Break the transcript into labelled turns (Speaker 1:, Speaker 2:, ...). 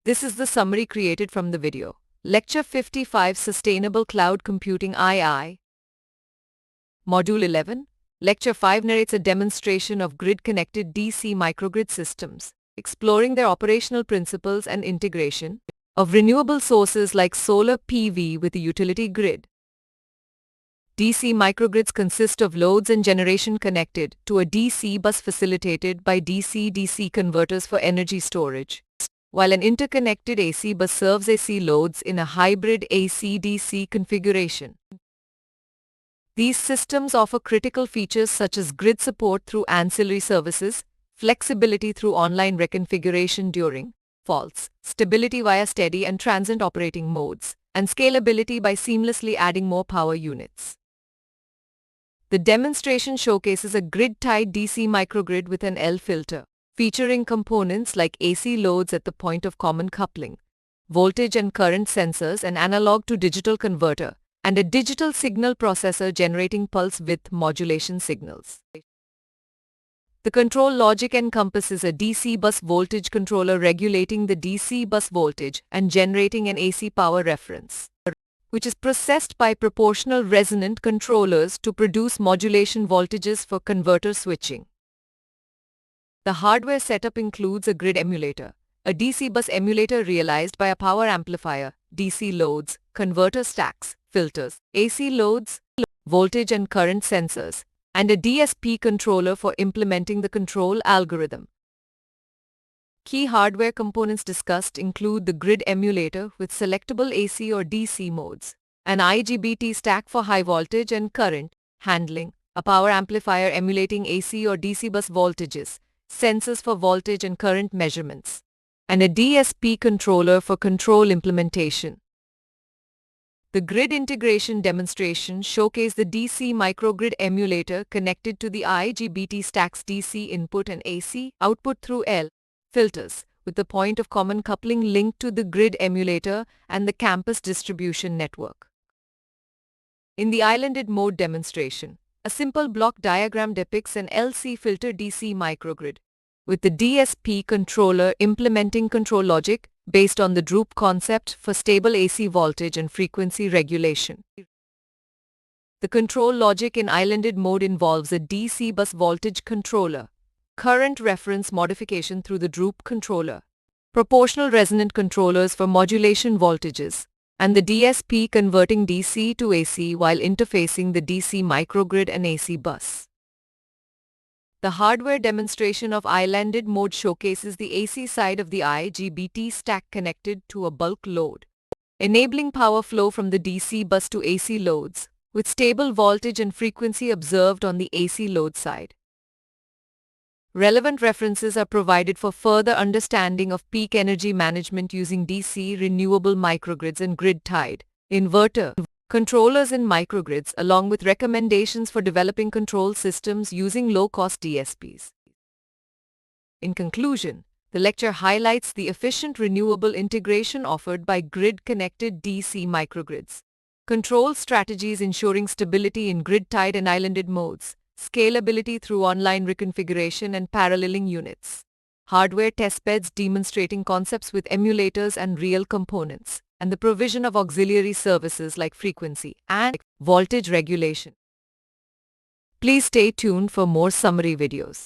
Speaker 1: This is the summary created from the video. Lecture 55 Sustainable Cloud Computing II. Module 11. Lecture 5 narrates a demonstration of grid-connected DC microgrid systems, exploring their operational principles and integration of renewable sources like solar PV with the utility grid. DC microgrids consist of loads and generation connected to a DC bus facilitated by DC-DC converters for energy storage, while an interconnected AC bus serves AC loads in a hybrid AC-DC configuration. These systems offer critical features such as grid support through ancillary services, flexibility through online reconfiguration during faults, stability via steady and transient operating modes, and scalability by seamlessly adding more power units. The demonstration showcases a grid-tied DC microgrid with an L filter, featuring components like AC loads at the point of common coupling, voltage and current sensors, an analog-to-digital converter, and a digital signal processor generating pulse width modulation signals. The control logic encompasses a DC bus voltage controller regulating the DC bus voltage and generating an AC power reference, which is processed by proportional resonant controllers to produce modulation voltages for converter switching. The hardware setup includes a grid emulator, a DC bus emulator realized by a power amplifier, DC loads, converter stacks, filters, AC loads, voltage and current sensors, and a DSP controller for implementing the control algorithm. Key hardware components discussed include the grid emulator with selectable AC or DC modes, an IGBT stack for high voltage and current handling, a power amplifier emulating AC or DC bus voltages, sensors for voltage and current measurements, and a DSP controller for control implementation. The grid integration demonstration showcased the DC microgrid emulator connected to the IGBT stack's DC input and AC output through L filters, with the point of common coupling linked to the grid emulator and the campus distribution network. In the islanded mode demonstration, a simple block diagram depicts an LC filter DC microgrid, with the DSP controller implementing control logic based on the Droop concept for stable AC voltage and frequency regulation. The control logic in islanded mode involves a DC bus voltage controller, current reference modification through the Droop controller, proportional resonant controllers for modulation voltages, and the DSP converting DC to AC while interfacing the DC microgrid and AC bus. The hardware demonstration of islanded mode showcases the AC side of the IGBT stack connected to a bulk load, enabling power flow from the DC bus to AC loads, with stable voltage and frequency observed on the AC load side. Relevant references are provided for further understanding of peak energy management using DC renewable microgrids and grid-tied inverter controllers in microgrids, along with recommendations for developing control systems using low-cost DSPs. In conclusion, the lecture highlights the efficient renewable integration offered by grid-connected DC microgrids, control strategies ensuring stability in grid-tied and islanded modes, scalability through online reconfiguration and paralleling units, hardware testbeds demonstrating concepts with emulators and real components, and the provision of auxiliary services like frequency and voltage regulation. Please stay tuned for more summary videos.